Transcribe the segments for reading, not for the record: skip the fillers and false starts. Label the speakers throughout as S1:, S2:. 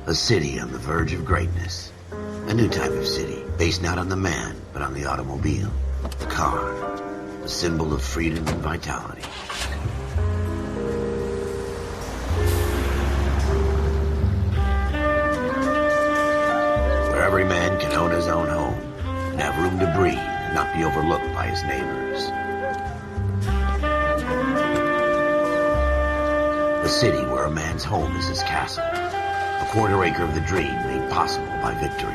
S1: A city on the verge of greatness. A new type of city, based not on the man, but on the automobile. The car. The symbol of freedom and vitality. Where every man can own his own home, and have room to breathe, and not be overlooked by his neighbors. A city where a man's home is his castle. A quarter acre of the dream made possible by victory.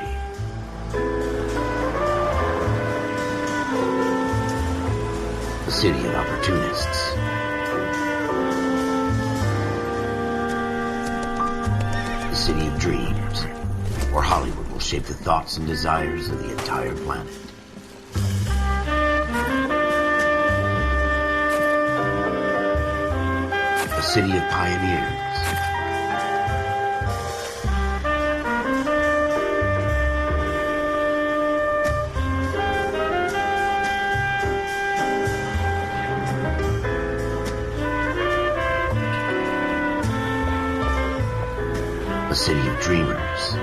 S1: A city of opportunists. A city of dreams, where Hollywood will shape the thoughts and desires of the entire planet. A city of pioneers. A city of dreamers.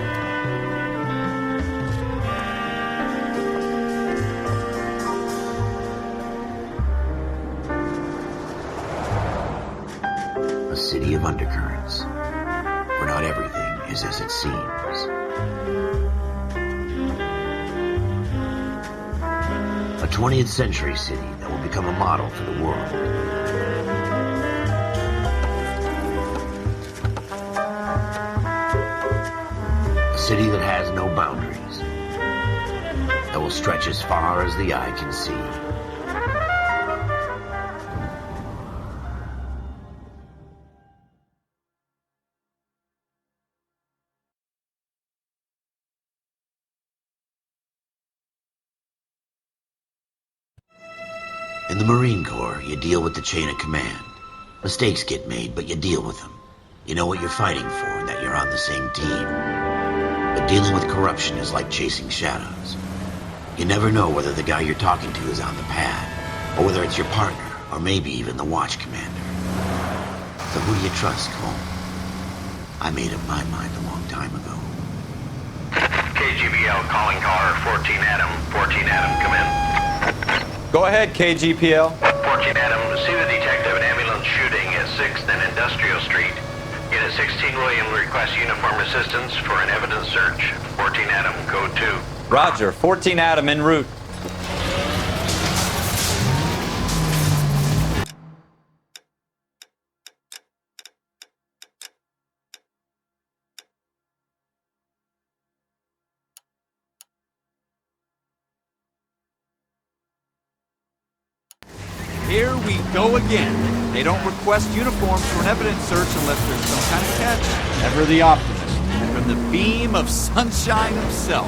S1: A city of undercurrents, where not everything is as it seems. A 20th century city that will become a model for the world. A city that has no boundaries, that will stretch as far as the eye can see. In the Marine Corps, you deal with the chain of command. Mistakes get made, but you deal with them. You know what you're fighting for and that you're on the same team. But dealing with corruption is like chasing shadows. You never know whether the guy you're talking to is on the pad, or whether it's your partner, or maybe even the watch commander. So who do you trust, Cole? I made up my mind a long time ago.
S2: KGBL calling car 14 Adam. 14 Adam, come in.
S3: Go ahead, KGPL.
S2: 14 Adam, see the detective, an ambulance shooting at 6th and Industrial Street. Unit 16 William requests uniform assistance for an evidence search. 14 Adam, code 2.
S3: Roger, 14 Adam en route.
S4: Here we go again. They don't request uniforms for an evidence search unless there's some kind of catch. Ever the optimist. From the beam of sunshine himself.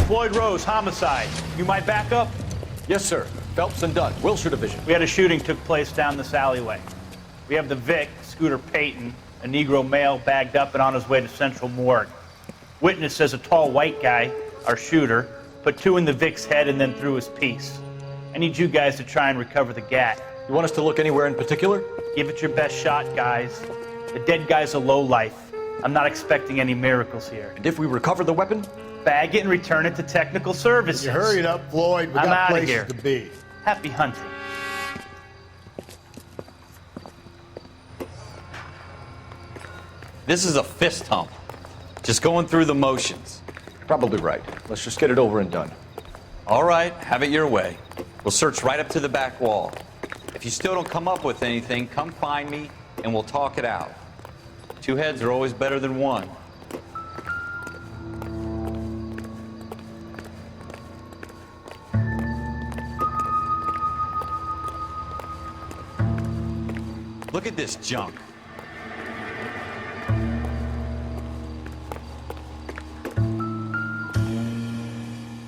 S5: Floyd Rose, homicide. You might back up?
S6: Yes, sir. Phelps and Dunn, Wilshire Division.
S5: We had a shooting took place down this alleyway. We have the Vic, Scooter Payton, a Negro male bagged up and on his way to Central Morgue. Witness says a tall white guy, our shooter, put 2 in the Vic's head and then threw his piece. I need you guys to try and recover the gat.
S6: You want us to look anywhere in particular?
S5: Give it your best shot, guys. The dead guy's a lowlife. I'm not expecting any miracles here.
S6: And if we recover the weapon?
S5: Bag it and return it to technical services.
S7: You hurry it up, Floyd. We
S5: I'm
S7: got
S5: outta
S7: places
S5: here.
S7: to be.
S5: Happy hunting.
S3: This is a fist hump. Just going through the motions.
S6: Probably right. Let's just get it over and done.
S3: All right, have it your way. We'll search right up to the back wall. If you still don't come up with anything, come find me and we'll talk it out. 2 heads are always better than 1. Look at this junk.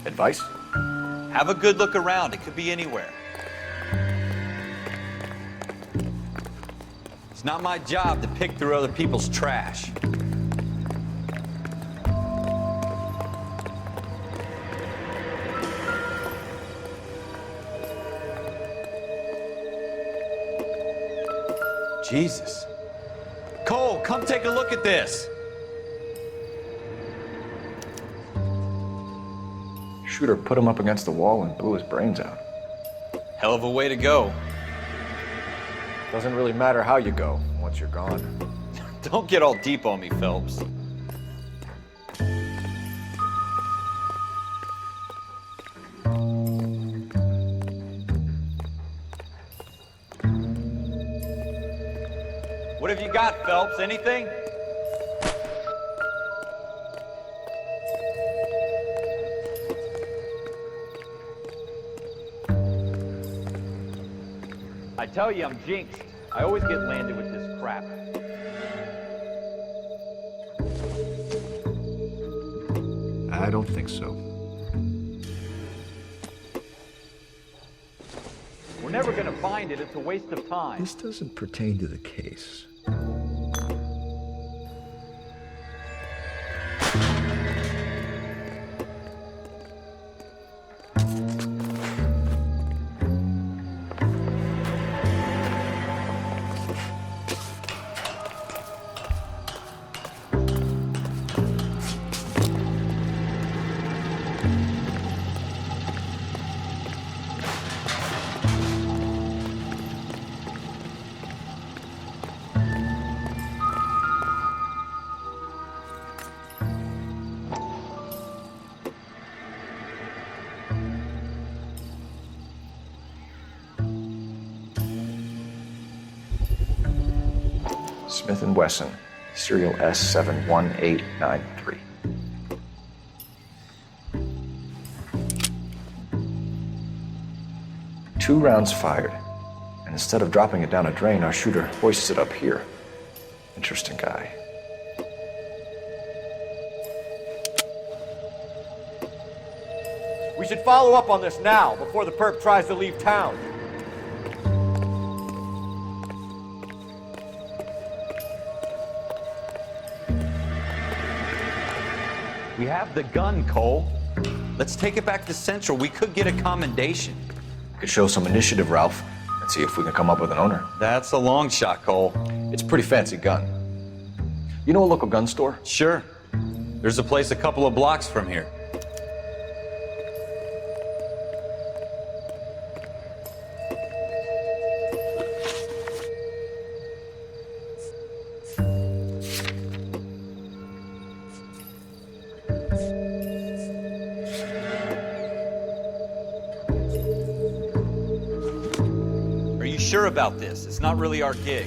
S6: Advice?
S3: Have a good look around. It could be anywhere. It's not my job to pick through other people's trash. Jesus. Cole, come take a look at this.
S6: Shooter put him up against the wall and blew his brains out.
S3: Hell of a way to go.
S6: Doesn't really matter how you go once you're gone.
S3: Don't get all deep on me, Phelps. What have you got, Phelps? Anything? I tell you, I'm jinxed. I always get landed with this crap.
S4: I don't think so.
S3: We're never gonna find it. It's a waste of time.
S7: This doesn't pertain to the case.
S6: Smith & Wesson, serial S71893. Two rounds fired, and instead of dropping it down a drain, our shooter hoists it up here. Interesting guy.
S4: We should follow up on this now, before the perp tries to leave town.
S3: We have the gun, Cole. Let's take it back to Central. We could get a commendation.
S6: Could show some initiative, Ralph, and see if we can come up with an owner.
S3: That's a long shot, Cole.
S6: It's a pretty fancy gun. You know a local gun store?
S3: Sure. There's a place a couple of blocks from here. Sure about this? It's not really our gig.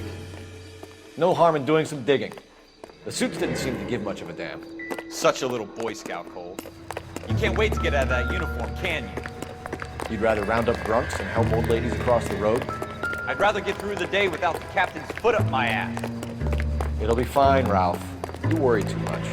S6: No harm in doing some digging. The suits didn't seem to give much of a damn.
S3: Such a little Boy Scout, Cole. You can't wait to get out of that uniform, can you?
S6: You'd rather round up drunks and help old ladies across the road?
S3: I'd rather get through the day without the captain's foot up my ass.
S6: It'll be fine, Ralph. You worry too much.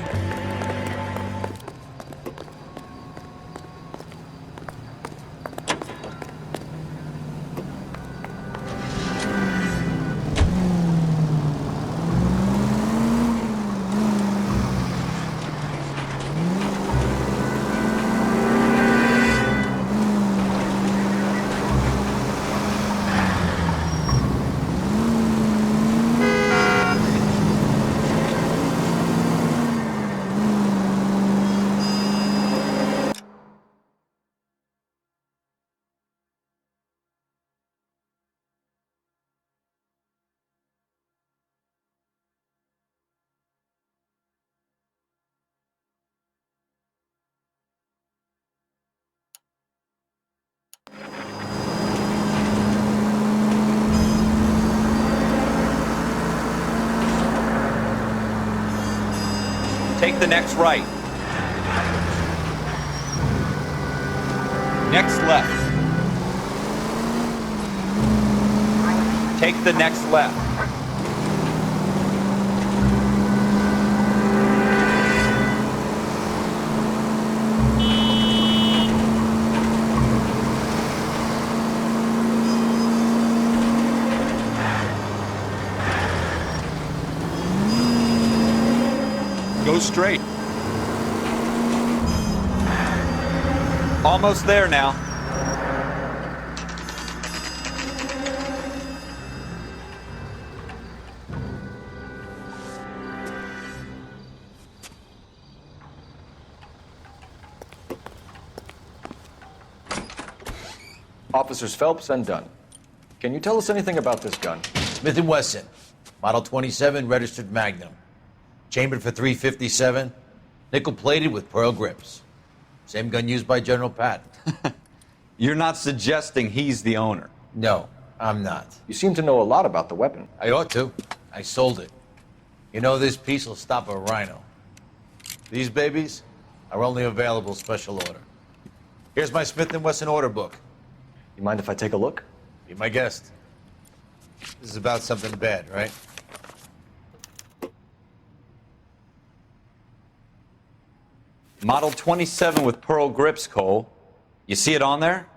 S3: Take the next right. Next left. Take the next left. Go straight. Almost there now.
S6: Officers Phelps and Dunn. Can you tell us anything about this gun?
S8: Smith & Wesson, Model 27, registered Magnum. Chambered for .357, nickel-plated with pearl grips. Same gun used by General Patton.
S3: You're not suggesting he's the owner?
S8: No, I'm not.
S6: You seem to know a lot about the weapon.
S8: I ought to. I sold it. You know, this piece will stop a rhino. These babies are only available special order. Here's my Smith & Wesson order book.
S6: You mind if I take a look?
S8: Be my guest. This is about something bad, right?
S3: Model 27 with pearl grips, Cole. You see it on there?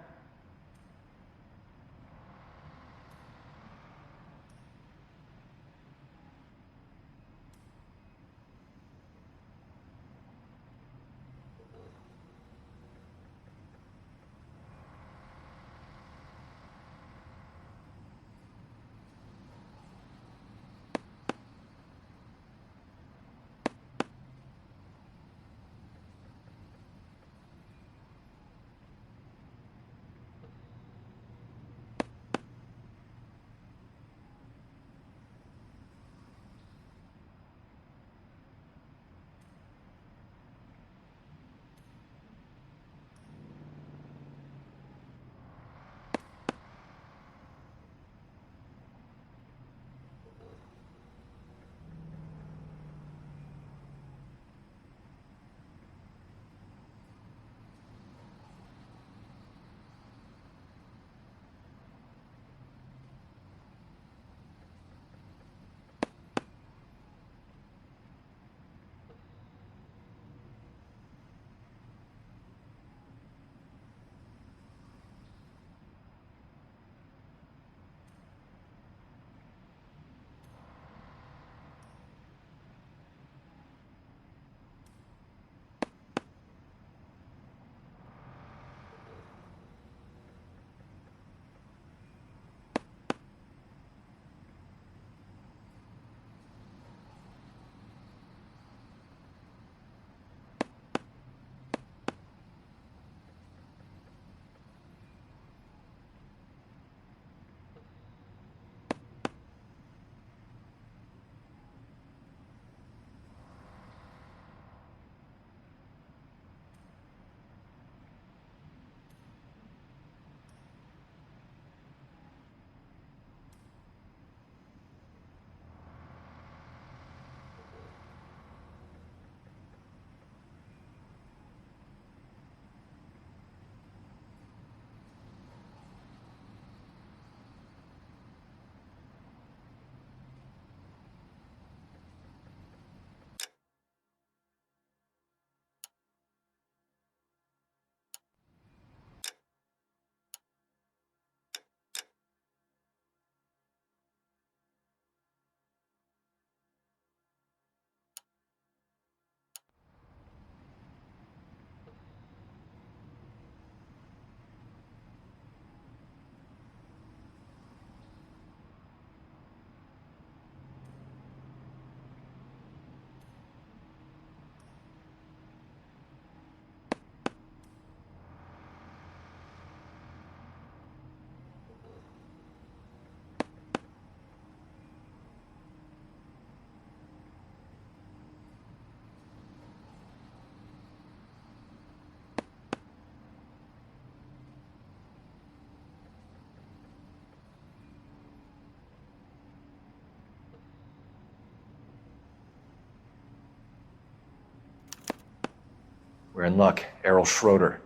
S6: We're in luck. Errol Schroeder,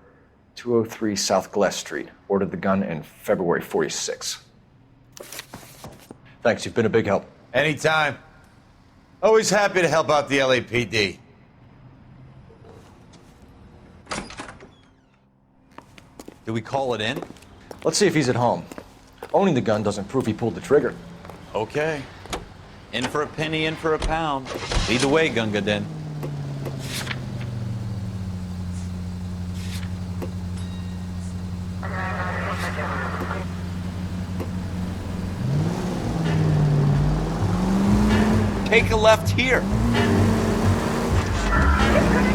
S6: 203 South Glass Street. Ordered the gun in February '46. Thanks, you've been a big help.
S8: Anytime. Always happy to help out the LAPD.
S3: Do we call it in?
S6: Let's see if he's at home. Owning the gun doesn't prove he pulled the trigger.
S3: Okay. In for a penny, in for a pound. Lead the way, Gunga Din. Take a left here.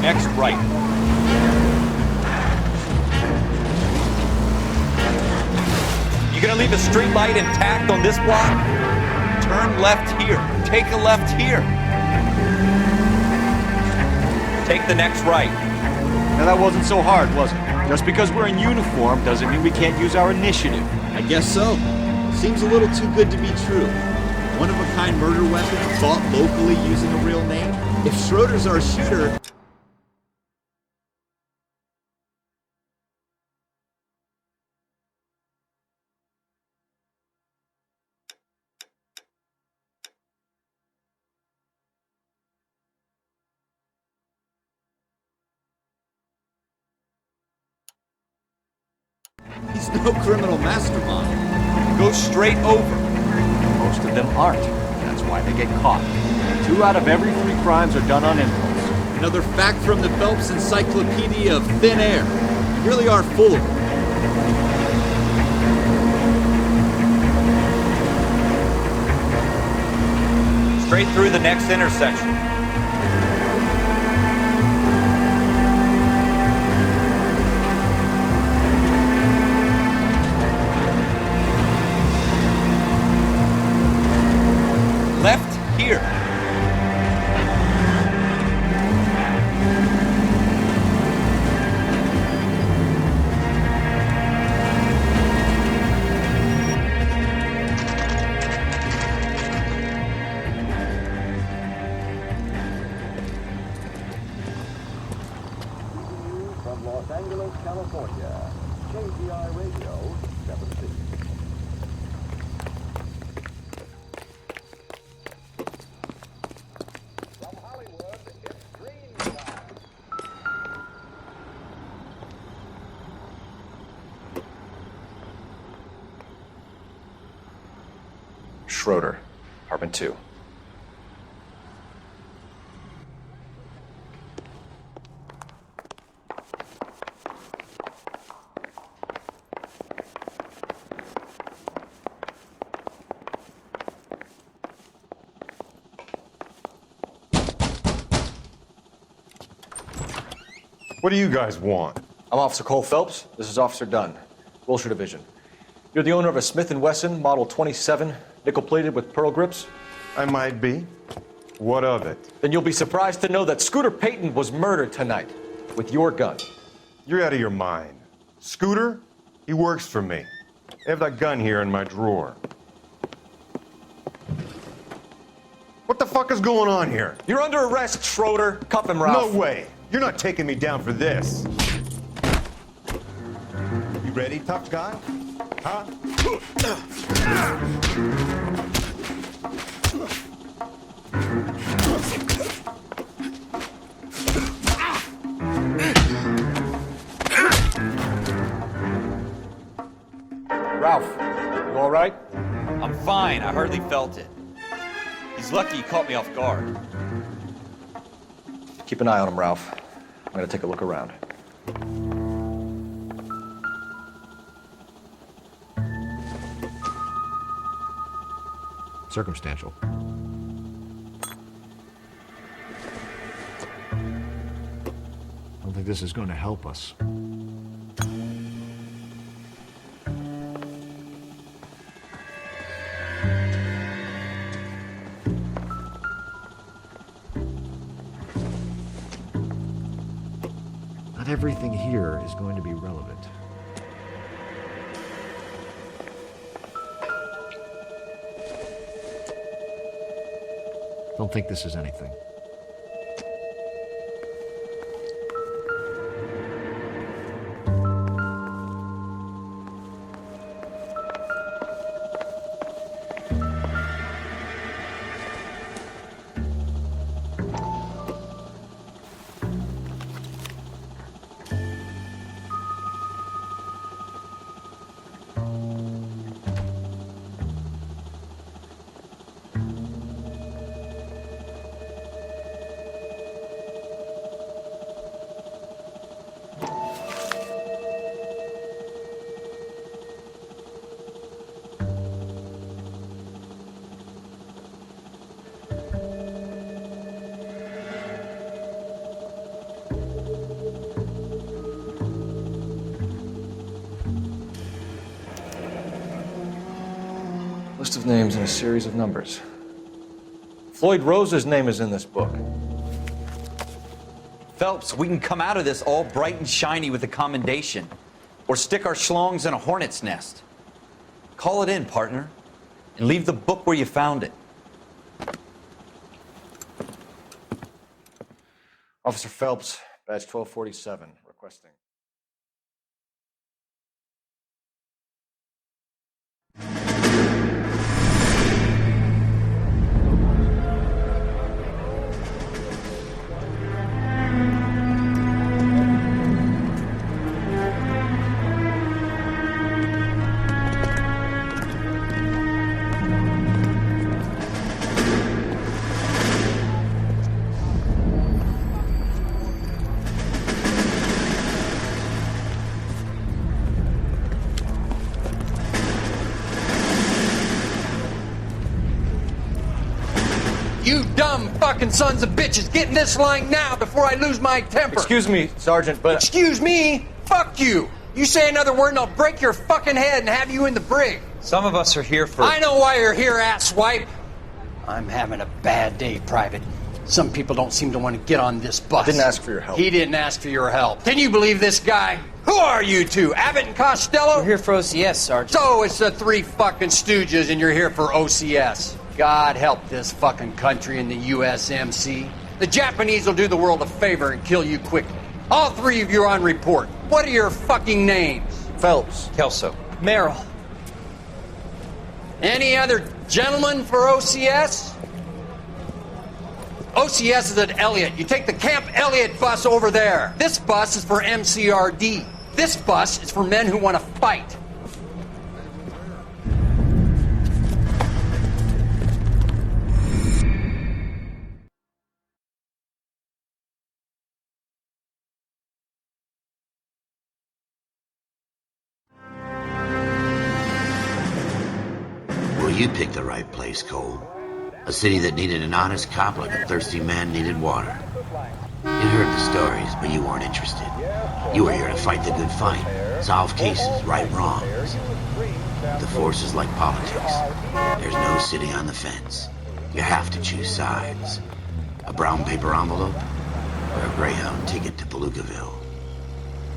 S3: Next right. You gonna leave a street light intact on this block?
S4: Turn left here. Take a left here.
S3: Take the next right.
S4: Now that wasn't so hard, was it? Just because we're in uniform doesn't mean we can't use our initiative.
S9: I guess so. Seems a little too good to be true. One-of-a-kind murder weapon bought locally using a real name? If Schroeder's our shooter... He's no criminal mastermind.
S4: Go straight over. Most of them aren't. That's why they get caught. 2 out of every 3 crimes are done on impulse.
S9: Another fact from the Phelps Encyclopedia of Thin Air. You really are full of it.
S3: Straight through the next intersection.
S4: Left here.
S10: From Los Angeles, California, KGI Radio 76. From Hollywood, it's Green Time.
S6: Schroeder, apartment 2.
S11: What do you guys want?
S6: I'm Officer Cole Phelps. This is Officer Dunn, Wilshire Division. You're the owner of a Smith & Wesson Model 27, nickel-plated with pearl grips?
S11: I might be. What of it?
S6: Then you'll be surprised to know that Scooter Payton was murdered tonight with your gun.
S11: You're out of your mind. Scooter? He works for me. I have that gun here in my drawer. What the fuck is going on here?
S6: You're under arrest, Schroeder. Cuff him, Ralph.
S11: No way. You're not taking me down for this. You ready, tough guy? Huh?
S6: Ralph, you all right?
S3: I'm fine. I hardly felt it. He's lucky he caught me off guard.
S6: Keep an eye on him, Ralph. I'm gonna take a look around.
S7: Circumstantial. I don't think this is going to help us. Not everything here is going to be relevant. Don't think this is anything.
S6: List of names and a series of numbers. Floyd Rose's name is in this book.
S3: Phelps, we can come out of this all bright and shiny with a commendation, or stick our schlongs in a hornet's nest. Call it in, partner, and leave the book where you found it.
S6: Officer Phelps, badge 1247, requesting.
S12: You dumb fucking sons of bitches, get in this line now before I lose my temper.
S6: Excuse me, Sergeant, but...
S12: Excuse me? Fuck you. You say another word and I'll break your fucking head and have you in the brig.
S13: Some of us are here for...
S12: I know why you're here, asswipe.
S14: I'm having a bad day, Private. Some people don't seem to want to get on this bus.
S6: I didn't ask for your help.
S12: He didn't ask for your help. Can you believe this guy? Who are you two? Abbott and Costello?
S13: We're here for OCS, Sergeant.
S12: So it's the three fucking stooges and you're here for OCS. God help this fucking country and the USMC. The Japanese will do the world a favor and kill you quickly. All three of you are on report. What are your fucking names?
S6: Phelps.
S13: Kelso.
S14: Merrill.
S12: Any other gentlemen for OCS? OCS is at Elliott. You take the Camp Elliott bus over there. This bus is for MCRD. This bus is for men who want to fight.
S1: Well, you picked the right place, Cole. A city that needed an honest cop like a thirsty man needed water. You'd heard the stories, but you weren't interested. You were here to fight the good fight, solve cases, right wrongs. The force is like politics. There's no sitting on the fence. You have to choose sides. A brown paper envelope or a Greyhound ticket to Palookaville.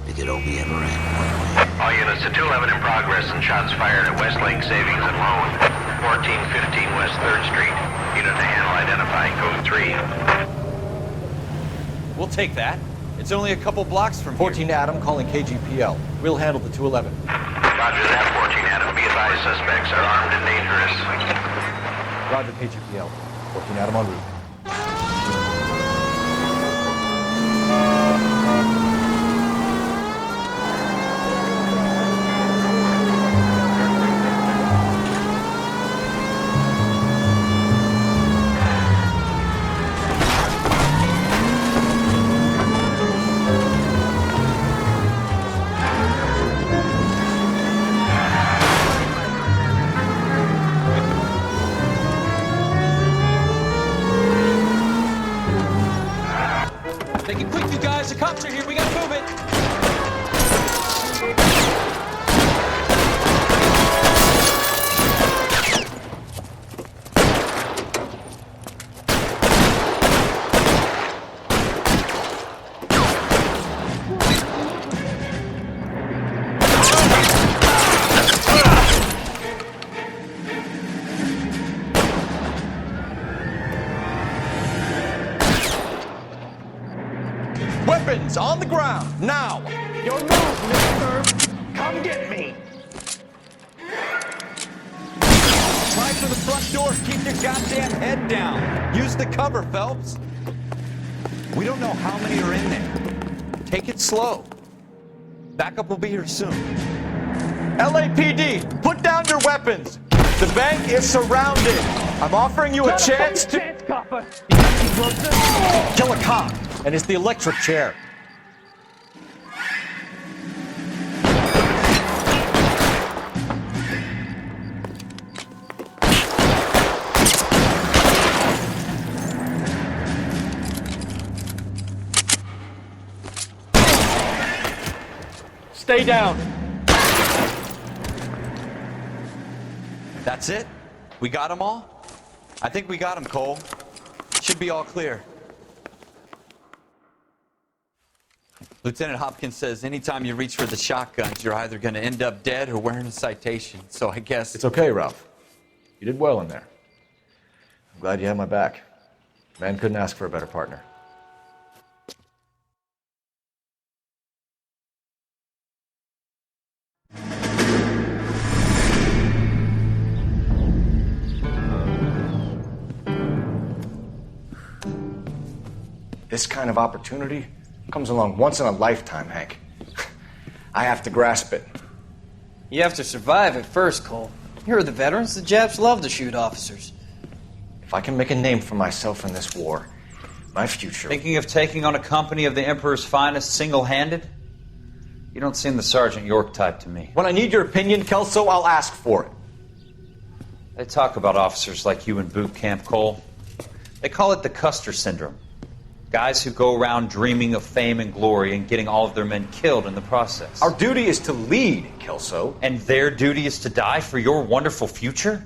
S1: It could only ever end one way.
S2: All units to 211 in progress and shots fired at Westlake Savings and Loan, 1415 West 3rd Street. Unit to handle identify code 3.
S3: We'll take that. It's only a couple blocks from
S6: 14 Adam calling KGPL. We'll handle the 211.
S2: Roger that, 14 Adam. Be advised, suspects are armed and dangerous.
S6: Roger, KGPL. 14 Adam en route.
S13: Make it quick, you guys. The cops are here. We gotta move it.
S6: Weapons on the ground, now!
S10: Your move, mister! Come get me!
S3: Try for the front door. Keep your goddamn head down. Use the cover, Phelps. We don't know how many are in there. Take it slow. Backup will be here soon.
S6: LAPD, put down your weapons! The bank is surrounded! I'm offering you a chance to... Kill a cop, and it's the electric chair. Stay down.
S3: That's it?
S4: We got them all? I think we got them, Cole. Should be all clear. Lieutenant Hopkins says anytime you reach for the shotguns, you're either going to end up dead or wearing a citation. So I guess...
S6: It's okay, Ralph. You did well in there. I'm glad you had my back. Man couldn't ask for a better partner. This kind of opportunity comes along once in a lifetime, Hank. I have to grasp it.
S13: You have to survive it first, Cole. You're the veterans. The Japs love to shoot officers.
S6: If I can make a name for myself in this war, my future...
S5: Thinking of taking on a company of the Emperor's finest single-handed? You don't seem the Sergeant York type to me.
S6: When I need your opinion, Kelso, I'll ask for it.
S5: They talk about officers like you in boot camp, Cole. They call it the Custer syndrome. Guys who go around dreaming of fame and glory and getting all of their men killed in the process.
S6: Our duty is to lead, Kelso.
S5: And their duty is to die for your wonderful future?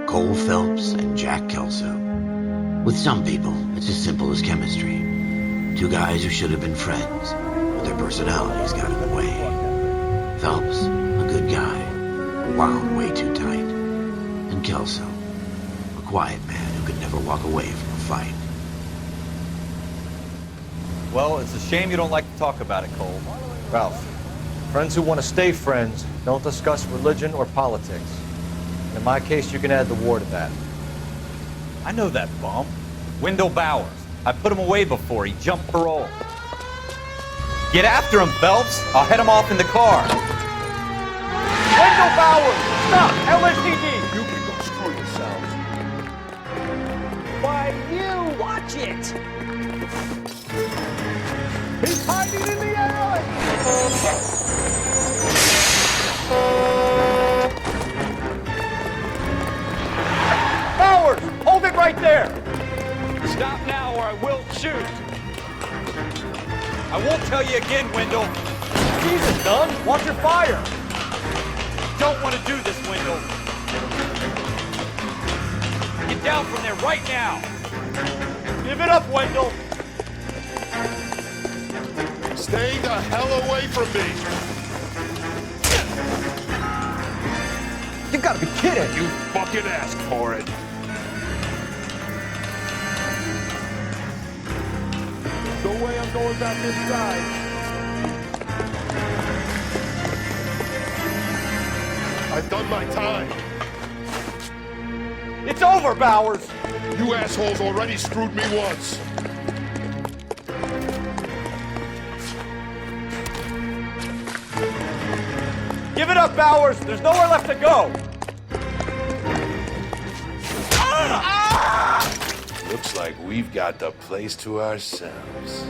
S1: Cole Phelps and Jack Kelso. With some people, it's as simple as chemistry. Two guys who should have been friends, but their personalities got in the way. Phelps, a good guy, wound way too tight. And Kelso, a quiet man who could never walk away from a fight.
S4: Well, it's a shame you don't like to talk about it, Cole.
S6: Ralph, friends who want to stay friends don't discuss religion or politics. And in my case, you can add the war to that.
S4: I know that bum. Wendell Bowers. I put him away before. He jumped parole. Get after him, Phelps. I'll head him off in the car.
S10: Wendell Bowers! Stop! LSPD! You can go screw yourselves. Why, you! Watch it! He's hiding in the alley! Bowers! Hold it right there! Stop now or I will shoot!
S4: I won't tell you again, Wendell.
S10: Jesus, Dunn! Watch your fire!
S4: Don't want to do this, Wendell. Get down from there right now.
S10: Give it up, Wendell!
S15: Stay the hell away from me!
S10: You gotta be kidding!
S15: You fucking asked for it! No way I'm going back inside. I've done my time.
S10: It's over, Bowers!
S15: You assholes already screwed me once.
S10: Give it up, Bowers! There's nowhere left to go!
S15: Looks like we've got the place to ourselves.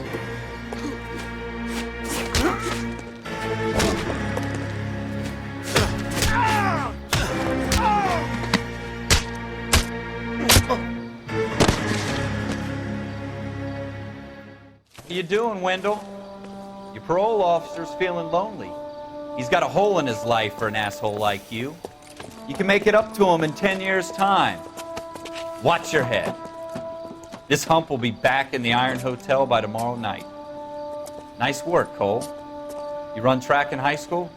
S4: What you doing, Wendell? Your parole officer's feeling lonely. He's got a hole in his life for an asshole like you. You can make it up to him in 10 years' time. Watch your head. This hump will be back in the Iron Hotel by tomorrow night. Nice work, Cole. You run track in high school?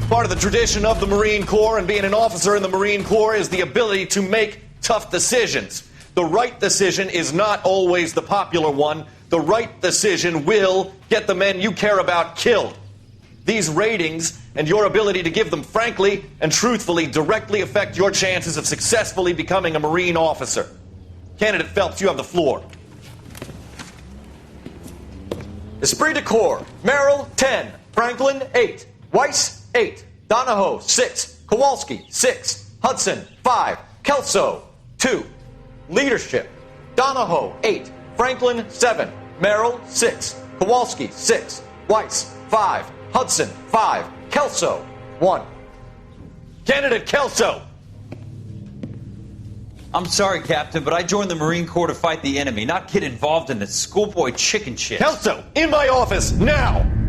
S16: Part of the tradition of the Marine Corps and being an officer in the Marine Corps is the ability to make tough decisions. The right decision is not always the popular one. The right decision will get the men you care about killed. These ratings and your ability to give them frankly and truthfully directly affect your chances of successfully becoming a Marine officer. Candidate Phelps, you have the floor. Esprit de Corps, Merrill, 10. Franklin, 8. Weiss, 8. Donahoe, 6. Kowalski, 6. Hudson, 5. Kelso, 2. Leadership, Donahoe, 8. Franklin, 7. Merrill, 6. Kowalski, 6. Weiss, 5. Hudson, 5. Kelso, 1. Candidate Kelso!
S4: I'm sorry, Captain, but I joined the Marine Corps to fight the enemy, not get involved in this schoolboy chicken shit.
S16: Kelso, in my office, now!